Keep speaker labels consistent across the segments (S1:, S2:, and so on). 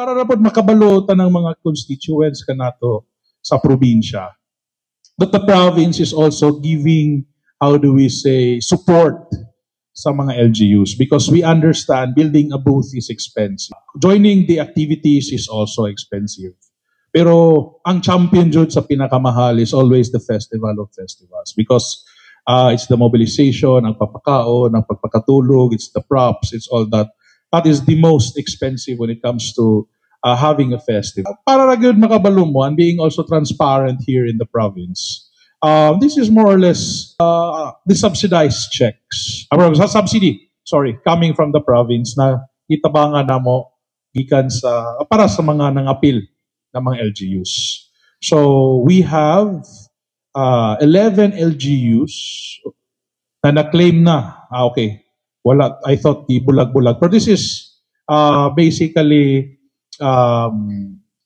S1: para na po makabalutan ng mga constituents kanato sa probinsya. But the province is also giving, how do we say, support sa mga LGUs because we understand building a booth is expensive. Joining the activities is also expensive. Pero ang champion jud sa pinakamahal is always the Festival of Festivals because it's the mobilization, ang papakaon, ang pagpakatulog, it's the props, it's all that. That is the most expensive when it comes to having a festival. Para ra gyud makabalo mo and being also transparent here in the province. This is more or less the subsidized checks. Subsidy, sorry, coming from the province na itabangan na mo gikan sa para sa mga nangapil ng mga LGUs. So we have 11 LGUs na na-claim na. Okay. Wala, I thought bulag-bulag. But this is basically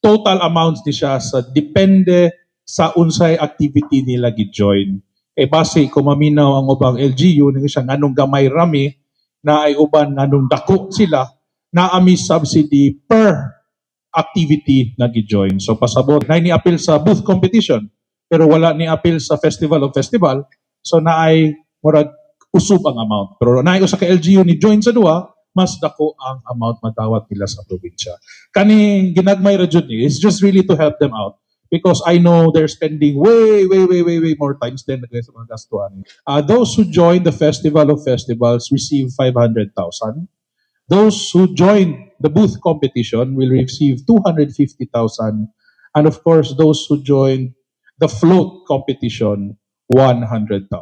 S1: total amounts di siya sa depende sa unsay activity nila gi-join. Base kung maminaw ang ubang LGU ning siya nganong gamay rami na ay uban nganong dako sila na ami subsidy per activity na gi-join. So pasabot na ni appeal sa booth competition pero wala ni appeal sa Festival of Festival. So naay murag usub ang amount. Pero naay usa ka LGU ni join sa duha, mas dako ang amount matawat nila sa probinsya. Kani ginagmay ra jud ni is just really to help them out because I know they're spending way more times than sa mga gastuan. Those who join the Festival of Festivals receive 500,000. Those who join the booth competition will receive 250,000. And of course, those who join the float competition, 100,000.